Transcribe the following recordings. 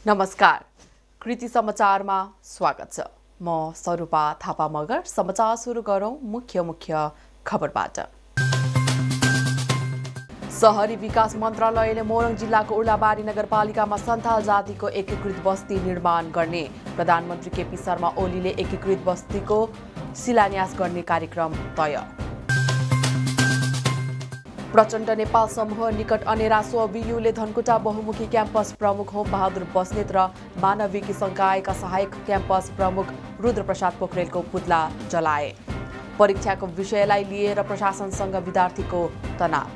नमस्कार, कृति समाचारमा स्वागत छ। म स्वरूपा थापा मगर। समाचार सुरु गरौं मुख्य खबरबाट। शहरी विकास मन्त्रालयले मोरङ जिल्लाको उर्लाबारी नगरपालिकामा सन्थाल जातिको एकीकृत बस्ती निर्माण गर्ने। प्रधानमन्त्री केपी शर्मा ओलीले एकीकृत बस्तीको शिलान्यास गर्ने कार्यक्रम तय। प्रचण्ड नेपाल समूह निकट अनेरा स्ववियुले धनकुटा बहुमुखी क्याम्पस प्रमुख होम बहादुर बस्नेत र मानविकी संकायका सहायक क्याम्पस प्रमुख रुद्रप्रसाद पोखरेलको पुतला जलाए। परीक्षाको विषयलाई लिएर प्रशासनसँग विद्यार्थीको तनाव।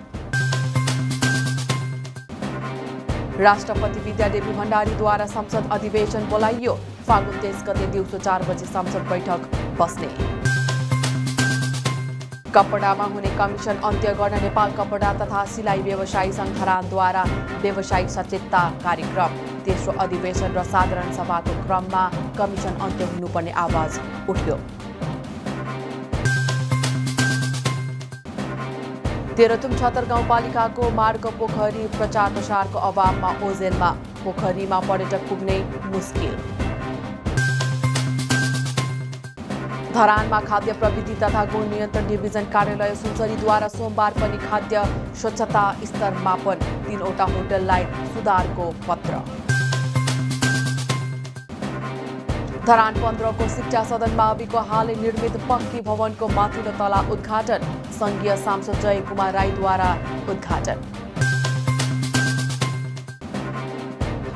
राष्ट्रपति विद्यादेवी भण्डारीद्वारा संसद अधिवेशन बोलाइयो। फागुन 23 गते दिउँसो 4 बजे संसद बैठक बस्ने। कपडामा हुने कमिसन अन्त्य गर्न नेपाल कपडा तथा सिलाई व्यवसायी संघ धरानद्वारा व्यवसायिक सचेतता कार्यक्रम। तेस्रो अधिवेशन र साधारण सभाको क्रममा कमिसन अन्त्य हुनुपर्ने आवाज उठ्यो। तेह्रथुम 76 गाउँपालिकाको मार्ग पोखरी प्रचार प्रसारको अभावमा ओझेलमा। पोखरीमा पर्यटक पुग्नै मुस्किल। धरानमा खाद्य प्रविधि तथा गुण नियन्त्रण डिभिजन कार्यालय सुनसरीद्वारा सोमबार पनि खाद्य स्वच्छता स्तर मापन। 3वटा होटललाई सुधारको पत्र। धरान 15 को शिक्षा सदन माविको हालै निर्मित पक्की भवनको माथिल्लो तला उद्घाटन। संघीय सांसद जय कुमार राईद्वारा उद्घाटन।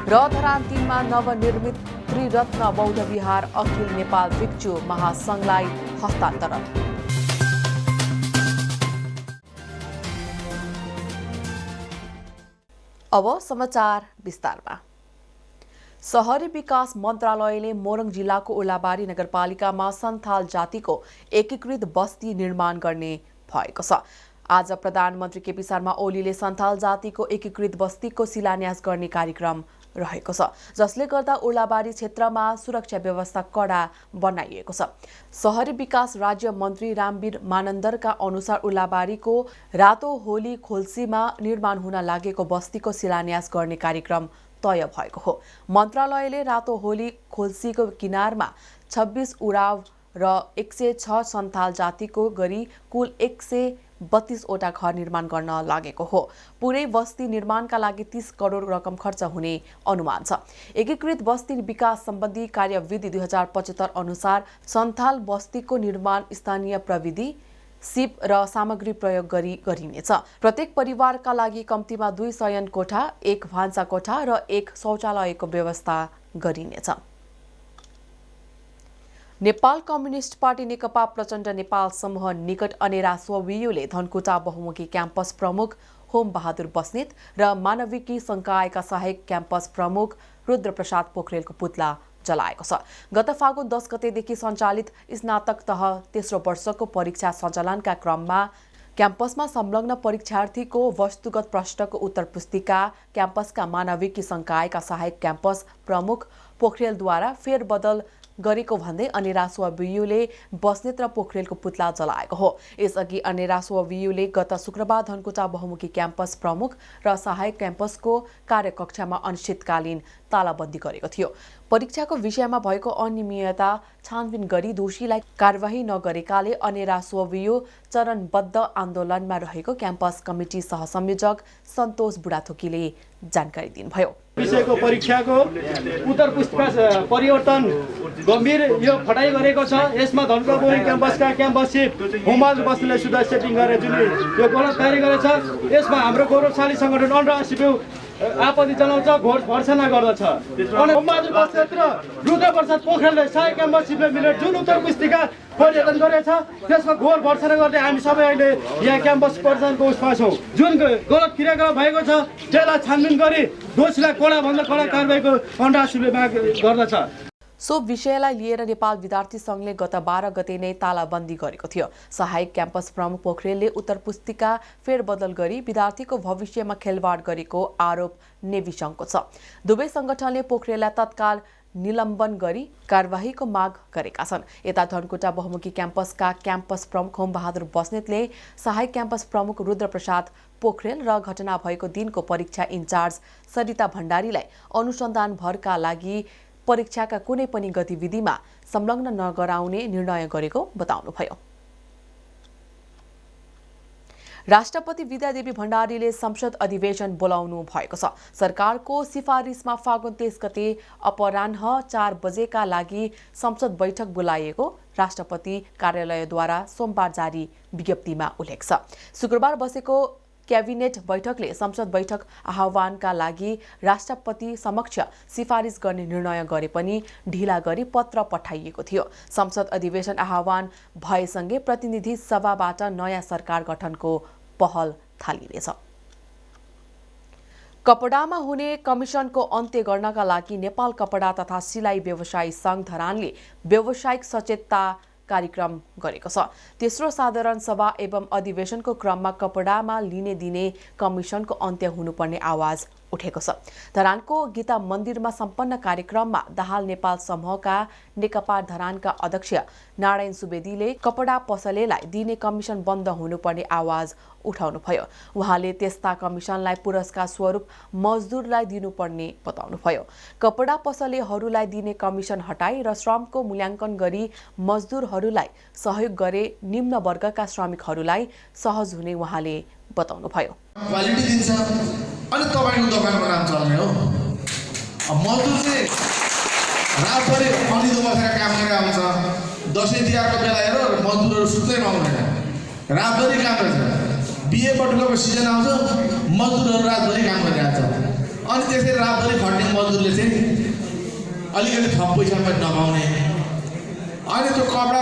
र धरान 3 मा नवनिर्मित त्रिरत्न बौद्ध विहार अखिल नेपाल भिक्षु महासंघलाई हस्तान्तरण। अब समाचार विस्तारमा। शहरी विकास मन्त्रालयले मोरङ जिल्लाको उर्लाबारी नगरपालिकामा सन्थाल जातिको एकीकृत बस्ती निर्माण गर्ने भएको छ। आज प्रधानमन्त्री केपी शर्मा ओलीले सन्थाल जातिको एकीकृत बस्तीको शिलान्यास गर्ने कार्यक्रम रहेको छ, जसले गर्दा उर्लाबारी क्षेत्रमा सुरक्षा व्यवस्था कडा बनाइएको छ। शहरी विकास राज्य मन्त्री रामवीर मानन्दरका अनुसार उर्लाबारीको रातो होली खोल्सीमा निर्माण हुन लागेको बस्तीको शिलान्यास गर्ने कार्यक्रम तय भएको हो। मन्त्रालयले रातो होली खोल्सीको किनारमा 26 उराव र 106 सन्थाल जातिको गरी कुल 132वटा घर निर्माण गर्न लागेको हो। पुरै बस्ती निर्माणका लागि 30 करोड रकम खर्च हुने अनुमान छ। एकीकृत बस्ती विकास सम्बन्धी कार्यविधि 2075 अनुसार सन्थाल बस्तीको निर्माण स्थानीय प्रविधि सिप र सामग्री प्रयोग गरी गरिनेछ। प्रत्येक परिवारका लागि कम्तीमा 2 शयन कोठा, 1 भान्सा कोठा र 1 शौचालयको व्यवस्था गरिनेछ। नेपाल कम्युनिस्ट पार्टी नेकपा प्रचण्ड नेपाल समूह निकट अनेरा स्ववियुले धनकुटा बहुमुखी क्याम्पस प्रमुख होम बहादुर बस्नेत र मानविकी संकायका सहायक क्याम्पस प्रमुख रुद्रप्रसाद पोखरेलको पुतला जलाएको छ। गत फागुन 10 गतेदेखि सञ्चालित स्नातक तह तेस्रो वर्षको परीक्षा सञ्चालनका क्रममा क्याम्पसमा संलग्न परीक्षार्थीको वस्तुगत प्रश्नको उत्तर पुस्तिका क्याम्पसका मानविकी संकायका सहायक क्याम्पस प्रमुख पोखरेलद्वारा फेरबदल गरेको भन्दै अनेरा स्ववियुले बस्नेत र पोखरेलको पुतला जलाएको हो। यसअघि अनेरा स्ववियुले गत शुक्रबार धनकुटा बहुमुखी क्याम्पस प्रमुख र सहायक क्याम्पसको कार्यकक्षामा अनिश्चितकालीन तालाबन्दी गरेको थियो। परीक्षाको विषयमा भएको अनियमितता छानबिन गरी दोषीलाई कारवाही नगरेकाले अनेरा स्ववियु चरणबद्ध आन्दोलनमा रहेको क्याम्पस कमिटी सहसंयोजक सन्तोष बुढाथोकीले जानकारी दिनुभयो। विषयको परीक्षाको उत्तर पुस्तिका परिवर्तन गम्भीर यो फटाइ गरेको छ। यसमा धनकुटा बहुमुखी क्याम्पसका क्याम्पससिप होमबहादुर बस्नेतले सुधा सेटिङ गरेर जुन यो गलत कार्य गरेछ, यसमा हाम्रो गौरवशाली संगठन अन्डर आपत्ति जनाउँछ, घोर भर्सना गर्दछ। होमबहादुर बस्नेत र रुद्रप्रसाद पोखरेलले सहायक क्याम्पससिपले मिलेर जुन उत्तर पुस्तिका परिवर्तन गरेछ, त्यसमा घोर भर्सना गर्दै हामी सबै अहिले यहाँ क्याम्पस परिचालनको उसमा छौँ। जुन गलत क्रियाकलाप भएको छ त्यसलाई छानबिन गरी दोषीलाई कडाभन्दा कडा कारबाहीको अन्डर माग गर्दछ। सो विषयलाई लिएर नेपाल विद्यार्थी संघले गत 12 गते नै तालाबन्दी गरेको थियो। सहायक क्याम्पस प्रमुख पोखरेलले उत्तर पुस्तिका फेरबदल गरी विद्यार्थीको भविष्यमा खेलवाड गरेको आरोप नेवी संघको छ। दुवै संगठनले पोखरेललाई तत्काल निलम्बन गरी कारबाहीको माग गरेका छन्। यता धनकुटा बहुमुखी क्याम्पसका क्याम्पस प्रमुख होमबहादुर बस्नेतले सहायक क्याम्पस प्रमुख रुद्रप्रसाद पोखरेल र घटना भएको दिनको परीक्षा इन्चार्ज सरिता भण्डारीलाई अनुसन्धान भरका लागि परीक्षाका कुनै पनि गतिविधिमा संलग्न नगराउने निर्णय गरेको बताउनुभयो। राष्ट्रपति विद्यादेवी भण्डारीले संसद अधिवेशन बोलाउनु भएको छ। सरकारको सिफारिसमा फागुन 23 गते अपराह्न 4 बजेका लागि संसद बैठक बोलाइएको राष्ट्रपति कार्यालयद्वारा सोमबार जारी विज्ञप्तिमा उल्लेख छ। शुक्रबार बसेको क्याबिनेट बैठकले संसद बैठक आह्वानका लागि राष्ट्रपति समक्ष सिफारिस गर्ने निर्णय गरे पनि ढिला गरी पत्र पठाइएको थियो। संसद अधिवेशन आह्वान भएसँगै प्रतिनिधि सभाबाट नयाँ सरकार गठनको पहल थालिनेछ। कपडामा हुने कमिसनको अन्त्य गर्नका लागि नेपाल कपडा तथा सिलाई व्यवसायी संघ धरानले व्यावसायिक सचेतता कार्यक्रम गरेको छ। तेस्रो साधारण सभा एवं अधिवेशनको क्रममा कपडामा लिने दिने कमिसनको अन्त्य हुनुपर्ने आवाज उठेको छ। धरानको गीता मन्दिरमा सम्पन्न कार्यक्रममा दाहाल नेपाल समूहका नेकपा धरानका अध्यक्ष नारायण सुवेदीले कपडा पसलेलाई दिने कमिसन बन्द हुनुपर्ने आवाज उठाउनुभयो। उहाँले त्यस्ता कमिसनलाई पुरस्कार स्वरूप मजदुरलाई दिनुपर्ने बताउनुभयो। कपडा पसलेहरूलाई दिने कमिसन हटाई र श्रमको मूल्याङ्कन गरी मजदुरहरूलाई सहयोग गरे निम्न वर्गका श्रमिकहरूलाई सहज हुने उहाँले बताउनुभयो। क्वालिटी दिन्छ अनि तपाईको दोकानको नाम चल्ने हो। मजदुर चाहिँ रातभरि अनिदो बसेर काम गरेर आउँछ। दसैँ तिहारको बेला हेर मजदुरहरू सुत्दै पाउँदैन, रातभरि काम गर्छ। बिहे बटुकाको सिजन आउँछ, मजदुरहरू रातभरि काम गरिरहेको छ। अनि त्यसरी रातभरि खट्ने मजदुरले चाहिँ अलिकति थप पैसा पनि नपाउने। अनि त्यो कपडा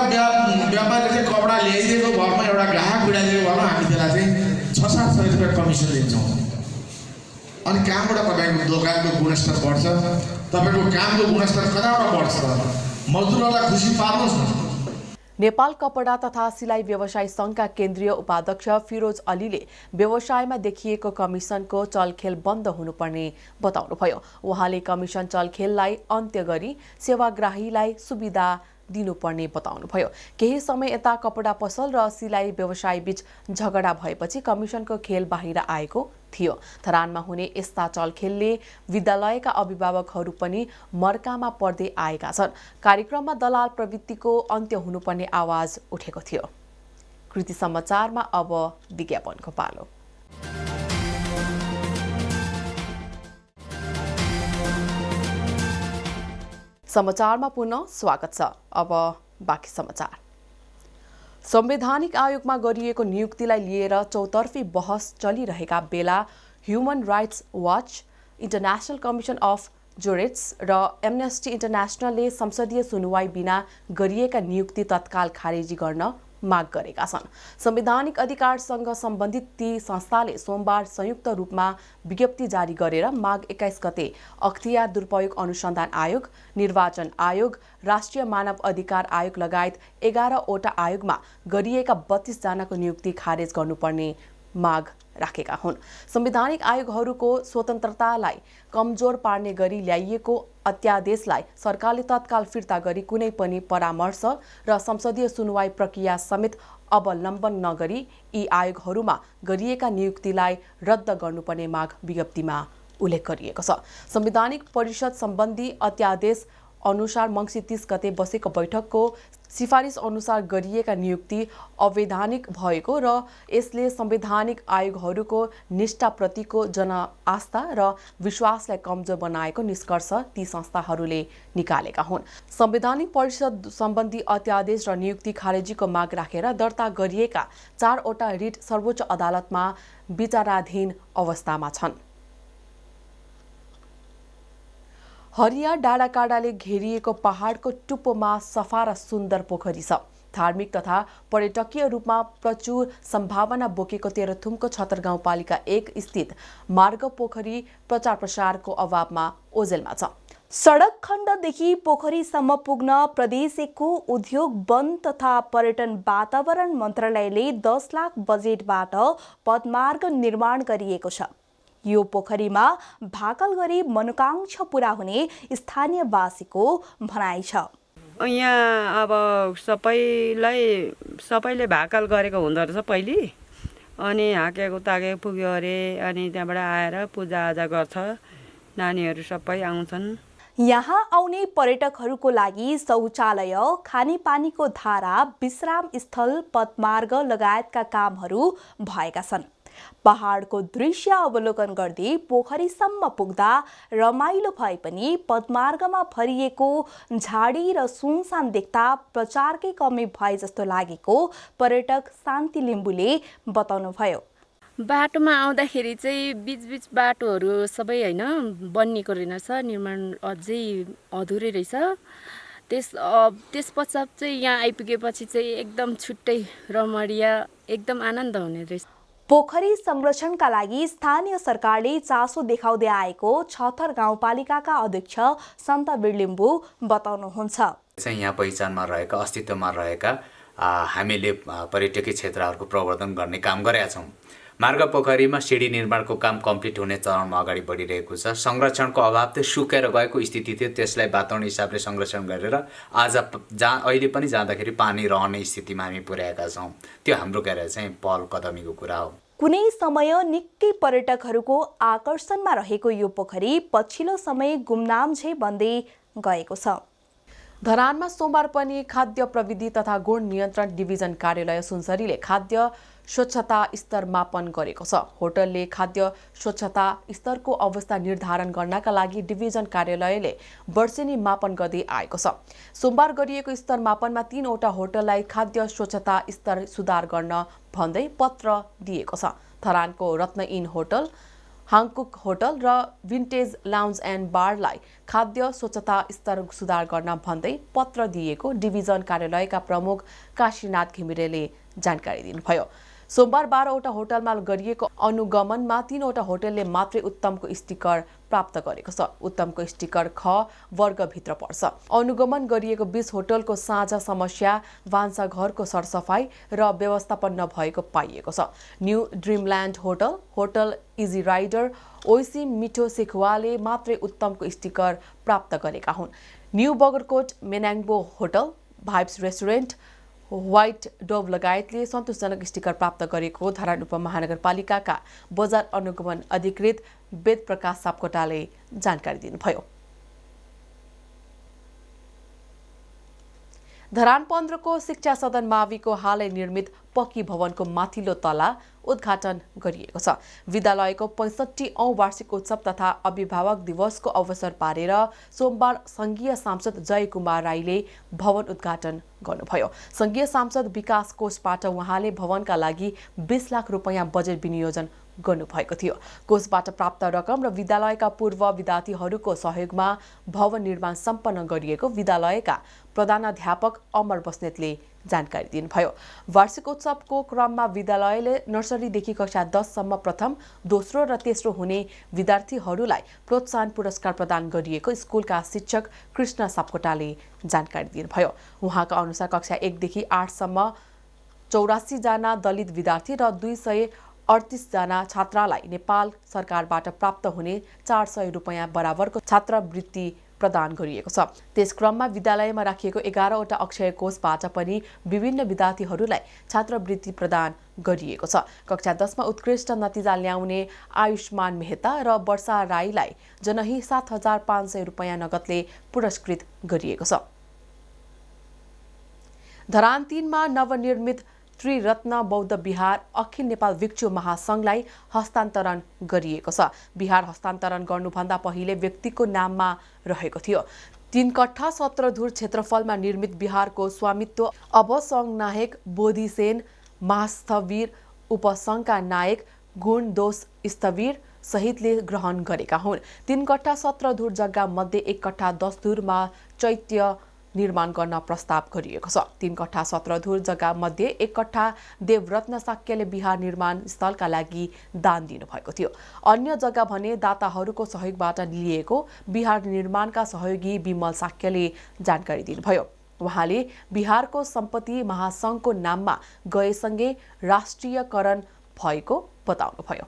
व्यापारीले चाहिँ कपडा ल्याइदिएको भरमा एउटा ग्राहक बिडाइदिएको भरमा हामी त्यसलाई चाहिँ 600-700 रुपियाँ कमिसन दिन्छौँ। अनि कहाँबाट तपाईँको दोकानको गुणस्तर बढ्छ, तपाईँको कामको गुणस्तर कताबाट बढ्छ? मजदुरहरूलाई खुसी पार्नुहोस् न। नेपाल कपडा तथा सिलाई व्यवसायी संघका केन्द्रीय उपाध्यक्ष फिरोज अलीले व्यवसायमा देखिएको कमिसनको चलखेल बन्द हुनुपर्ने बताउनुभयो। उहाँले कमिसन चलखेललाई अन्त्य गरी सेवाग्राहीलाई सुविधा दिनुपर्ने बताउनुभयो। केही समय यता कपडा पसल र सिलाई व्यवसाय बीच झगडा भएपछि कमिसनको खेल बाहिर आएको थियो। धरानमा हुने यस्ता चलखेलले विद्यालयका अभिभावकहरू पनि मर्कामा पर्दै आएका छन्। कार्यक्रममा दलाल प्रवृत्तिको अन्त्य हुनुपर्ने आवाज उठेको थियो। कृति समाचारमा अब विज्ञापनको पालो। समाचारमा पुनः स्वागत छ। अब बाँकी समाचार। संवैधानिक आयोगमा गरिएको नियुक्तिलाई लिएर चौतर्फी बहस चलिरहेका बेला human rights watch, international commission of jurists र एमनेस्टी इन्टरनेशनलले संसदीय सुनुवाई बिना गरिएका नियुक्ति तत्काल खारेजी गर्न माग गरेका छन्। संवैधानिक अधिकारसँग सम्बन्धित ती संस्थाले सोमबार संयुक्त रूपमा विज्ञप्ति जारी गरेर माघ 21 गते अख्तियार दुरुपयोग अनुसन्धान आयोग, निर्वाचन आयोग, राष्ट्रिय मानव अधिकार आयोग लगायत 11 वटा आयोगमा गरिएका 32 जनाको नियुक्ति खारेज गर्नुपर्ने माग राखेका हुन्। संवैधानिक आयोगहरूको स्वतन्त्रतालाई कमजोर पार्ने गरी ल्याइएको अध्यादेशलाई सरकारले तत्काल फिर्ता गरी कुनै पनि परामर्श र संसदीय सुनुवाई प्रक्रिया समेत अवलम्बन नगरी यी आयोगहरूमा गरिएका नियुक्तिलाई रद्द गर्नुपर्ने माग विज्ञप्तिमा उल्लेख गरिएको छ। संवैधानिक परिषद सम्बन्धी अध्यादेश अनुसार मङ्सिर 30 गते बसेको बैठकको सिफारिस अनुसार गरिएका नियुक्ति अवैधानिक भएको र यसले संवैधानिक आयोगहरूको निष्ठाप्रतिको जनआस्था र विश्वासलाई कमजोर बनाएको निष्कर्ष ती संस्थाहरूले निकालेका हुन्। संवैधानिक परिषद सम्बन्धी अध्यादेश र नियुक्ति खारेजीको माग राखेर दर्ता गरिएका 4 वटा रिट सर्वोच्च अदालतमा विचाराधीन अवस्थामा छन्। हरिया डाँडाकाँडाले घेरिएको पहाडको टुप्पोमा सफा र सुन्दर पोखरी छ। धार्मिक तथा पर्यटकीय रूपमा प्रचुर सम्भावना बोकेको तेह्रथुमको छतर गाउँपालिका 1 स्थित मार्ग पोखरी प्रचार प्रसारको अभावमा ओझेलमा छ। सडक खण्डदेखि पोखरीसम्म पुग्न प्रदेश 1 को उद्योग, वन तथा पर्यटन वातावरण मन्त्रालयले 10 लाख बजेटबाट पदमार्ग निर्माण गरिएको छ। यो पोखरीमा भाकल गरी मनोकांक्षा पूरा हुने स्थानीयवासीको भनाइ छ। यहाँ अब सबैले भाकल गरेको हुँदो रहेछ पहिले, अनि हाकेको ताकेको पुग्यो अरे, अनि त्यहाँबाट आएर पूजाआजा गर्छ, नानीहरू सबै आउँछन्। यहाँ आउने पर्यटकहरूको लागि शौचालय, खानेपानीको धारा, विश्राम स्थल, पदमार्ग लगायतका कामहरू भएका छन्। पहाडको दृश्य अवलोकन गर्दै पोखरीसम्म पुग्दा रमाइलो भए पनि पदमार्गमा भरिएको झाडी र सुनसान देख्दा प्रचारकै कमी भए जस्तो लागेको पर्यटक शान्ति लिम्बुले बताउनुभयो। बाटोमा आउँदाखेरि चाहिँ बीच बाटोहरू सबै होइन बनिएको रहेछ, निर्माण अझै अधुरै रहेछ। त्यस पश्चात चाहिँ यहाँ आइपुगेपछि चाहिँ एकदम छुट्टै रमणीय, एकदम आनन्द हुने रहेछ। पोखरी संरक्षणका लागि स्थानीय सरकारले चासो देखाउँदै आएको छतर गाउँपालिकाका अध्यक्ष सन्तवीर लिम्बू बताउनुहुन्छ। यहाँ पहिचानमा रहेका, अस्तित्वमा रहेका हामीले पर्यटकीय क्षेत्रहरूको प्रवर्धन गर्ने काम गरेका छौँ। मार्ग पोखरीमा सिडी निर्माणको काम कम्प्लिट हुने चरणमा अगाडि बढिरहेको छ। संरक्षणको अभाव थियो, सुकेर गएको स्थिति थियो, त्यसलाई वातावरण हिसाबले संरक्षण गरेर आज अहिले पनि जाँदाखेरि पानी रहने स्थितिमा हामी पुर्याएका छौँ। त्यो हाम्रो चाहिँ पहल कदमीको कुरा हो। कुनै समय निकै पर्यटकहरूको आकर्षणमा रहेको यो पोखरी पछिल्लो समय गुमनाम झै बन्दै गएको छ। धरानमा सोमबार पनि खाद्य प्रविधि तथा गुण नियन्त्रण डिभिजन कार्यालय सुनसरीले खाद्य स्वच्छता स्तर मापन गरेको छ। होटलले खाद्य स्वच्छता स्तरको अवस्था निर्धारण गर्नका लागि डिभिजन कार्यालयले वर्षेनी मापन गर्दै आएको छ। सोमबार गरिएको स्तर मापनमा 3 वटा होटललाई खाद्य स्वच्छता स्तर सुधार गर्न भन्दै पत्र दिएको छ। धरानको रत्न इन होटल, हाङकुक होटल र विन्टेज लाउन्ज एन्ड बारलाई खाद्य स्वच्छता स्तर सुधार गर्न भन्दै पत्र दिएको डिभिजन कार्यालयका प्रमुख काशीनाथ घिमिरेले जानकारी दिनुभयो। सोमबार 12 वटा होटलमा गरिएको अनुगमनमा 3 वटा होटलले मात्रै उत्तमको स्टिकर प्राप्त गरेको छ। उत्तमको स्टिकर ख वर्गभित्र पर्छ। अनुगमन गरिएको 20 होटलको साझा समस्या भान्साघरको सरसफाई र व्यवस्थापन नभएको पाइएको छ। New Dreamland Hotel, Hotel Easy Rider, ओइसी मिठो सेखुवाले मात्रै उत्तमको स्टिकर प्राप्त गरेका हुन्। New Bagarkot Menangbo Hotel, Vibes Restaurant, White Dove लगायतले सन्तोषजनक स्टिकर प्राप्त गरेको धरान उपमहानगरपालिकाका बजार अनुगमन अधिकृत वेद प्रकाश सापकोटाले जानकारी दिनुभयो। धरान 15 को शिक्षा सदन माविको हालै निर्मित पक्की भवनको माथिल्लो तला उद्घाटन गरिएको छ। विद्यालयको 65औं वार्षिक उत्सव तथा अभिभावक दिवसको अवसर पारेर सोमबार संघीय सांसद जय कुमार राईले भवन उद्घाटन गर्नुभयो। संघीय सांसद विकास कोषबाट उहाँले भवनका लागि 20 लाख रुपैयाँ बजेट विनियोजन गर्नुभएको थियो। कोषबाट प्राप्त रकम र विद्यालयका पूर्व विद्यार्थीहरूको सहयोगमा भवन निर्माण सम्पन्न गरिएको विद्यालयका प्रधानाध्यापक अमर बस्नेतले जानकारी दिनुभयो। वार्षिक उत्सवको क्रममा विद्यालयले नर्सरीदेखि कक्षा 10 सम्म प्रथम, दोस्रो र तेस्रो हुने विद्यार्थीहरूलाई प्रोत्साहन पुरस्कार प्रदान गरिएको स्कुलका शिक्षक कृष्ण सापकोटाले जानकारी दिनुभयो। उहाँका अनुसार कक्षा 1 देखि 8 सम्म 84 जना दलित विद्यार्थी र 238 जना छात्रालाई नेपाल सरकारबाट प्राप्त हुने 400 रुपैयाँ बराबरको छात्रवृत्ति प्रदान गरिएको छ। त्यस क्रममा विद्यालयमा राखिएको 11 वटा अक्षय कोषबाट पनि विभिन्न विद्यार्थीहरूलाई छात्रवृत्ति प्रदान गरिएको छ। कक्षा 10 मा उत्कृष्ट नतिजा ल्याउने आयुष्मान मेहता र वर्षा राईलाई जनही 7500 रुपैयाँ नगदले पुरस्कृत गरिएको छ। धरान 3 मा नवनिर्मित त्रिरत्न बौद्ध विहार अखिल नेपाल भिक्षु महासंघलाई हस्तान्तरण गरिएको छ। विहार हस्तान्तरण गर्नुभन्दा पहिले व्यक्तिको नाममा रहेको थियो। 3 कट्ठा 17 धुर क्षेत्रफलमा निर्मित विहारको स्वामित्व अब सङ्घ नायक बोधिसेन महास्थवीर, उपसङ्घका नायक गुणदोष स्थवीर सहितले ग्रहण गरेका हुन्। 3 कट्ठा 17 धुर जग्गा मध्ये 1 कट्ठा 10 धुरमा चैत्य निर्माण गर्न प्रस्ताव गरिएको छ। 3 कट्ठा 17 धुर जग्गा मध्ये 1 कट्ठा देवरत्न साक्यले विहार निर्माण स्थलका लागि दान दिनुभएको थियो। अन्य जग्गा भने दाताहरूको सहयोगबाट लिएको विहार निर्माणका सहयोगी विमल साक्यले जानकारी दिनुभयो। उहाँले विहारको सम्पत्ति महासंघको नाममा गएसँगै राष्ट्रियकरण भएको बताउनुभयो।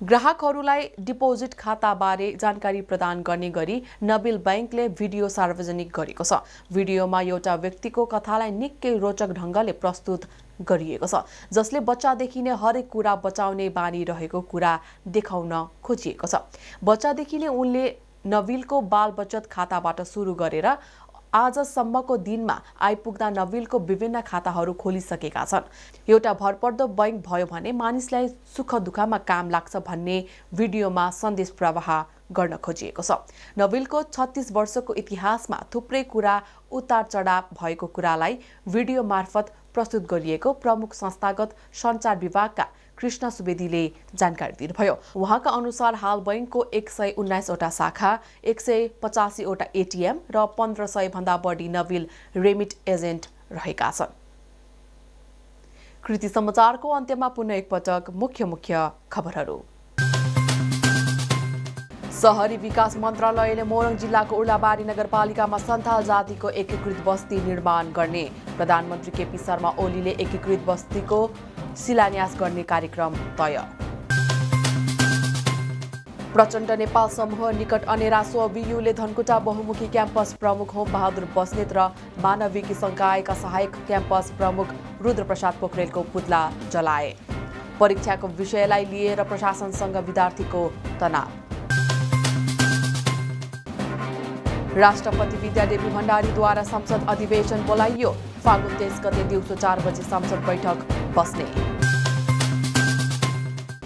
ग्राहकहरूलाई डिपोजिट खाताबारे जानकारी प्रदान गर्ने गरी नबिल बैंकले भिडियो सार्वजनिक गरेको छ। भिडियोमा एउटा व्यक्तिको कथालाई निकै रोचक ढङ्गले प्रस्तुत गरिएको छ, जसले बच्चादेखि नै हरेक कुरा बचाउने बानी रहेको कुरा देखाउन खोजिएको छ। बच्चादेखि नै उनले नबिलको बाल बचत खाताबाट सुरु गरेर आजसम्मको दिनमा आइपुग्दा नबिलको विभिन्न खाताहरू खोलिसकेका छन्। एउटा भरपर्दो बैंक भयो भने मानिसलाई सुख दुःखमा काम लाग्छ भन्ने भिडियोमा सन्देश प्रवाह गर्न खोजिएको छ। नबिलको 36 वर्षको इतिहासमा थुप्रै कुरा उतार चढाव भएको कुरालाई भिडियो मार्फत प्रस्तुत गरिएको प्रमुख संस्थागत सञ्चार विभागका कृष्ण सुवेदीले जानकारी दिनुभयो। उहाँका अनुसार हाल बैंकको 119 वटा शाखा, 185 वटा एटिएम र 1500 भन्दा बढी नबिल रेमिट एजेन्ट रहेका छन्। कृति समाचारको अन्त्यमा पुनः एकपटक मुख्य खबरहरू। शहरी विकास मन्त्रालयले मोरङ जिल्लाको उर्लाबारी नगरपालिकामा सन्थाल जातिको एकीकृत बस्ती निर्माण गर्ने। प्रधानमन्त्री केपी शर्मा ओलीले एकीकृत बस्तीको शिलान्यास गर्ने कार्यक्रम तय। प्रचण्ड नेपाल समूह निकट अनेरा स्ववियुले धनकुटा बहुमुखी क्याम्पस प्रमुख होम बहादुर बस्नेत र मानविकी संकायका सहायक क्याम्पस प्रमुख रुद्रप्रसाद पोखरेलको पुतला जलाए। परीक्षाको विषयलाई लिएर प्रशासनसँग विद्यार्थीको तनाव। राष्ट्रपति विद्यादेवी भण्डारीद्वारा संसद अधिवेशन बोलाइयो। फागुन 23 गते दिउँसो 4 बजे संसद बैठक बस्ने।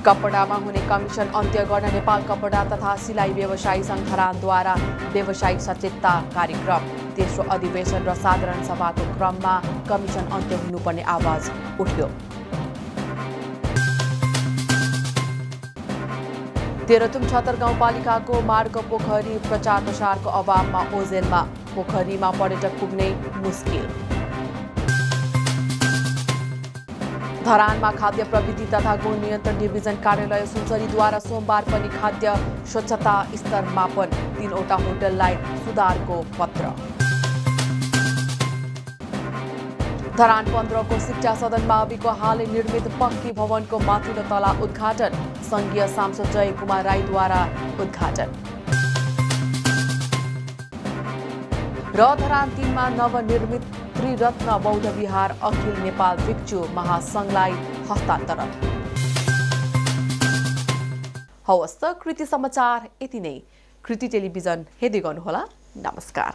कपडामा हुने कमिसन अन्त्य गर्न नेपाल कपडा तथा सिलाई व्यवसायी संघ धरानद्वारा व्यवसायिक सचेतता कार्यक्रम। तेस्रो अधिवेशन र साधारण सभाको क्रममा कमिसन अन्त्य हुनुपर्ने आवाज उठ्यो। तेह्रथुम छतर गाउँपालिकाको मार्ग पोखरी प्रचार प्रसारको अभावमा ओझेलमा। पोखरीमा पर्यटक पुग्नै मुस्किल। धरानमा खाद्य प्रविधि तथा गुण नियन्त्रण डिभिजन कार्यालय सुनसरीद्वारा सोमबार पनि खाद्य स्वच्छता स्तर मापन। 3 वटा होटललाई सुधारको पत्र। धरान 15 को शिक्षा सदन माविको हालै निर्मित पक्की भवनको माथिल्लो तला उद्घाटन। संघीय सांसद जय कुमार राईद्वारा उद्घाटन। र धरान 3 मा नवनिर्मित त्रिरत्न बौद्ध विहार अखिल नेपाल भिक्षु महासंघलाई हस्तान्तरण। हवस् त कृति समाचार यति नै। कृति टेलिभिजन हेर्दै गर्नुहोला। नमस्कार।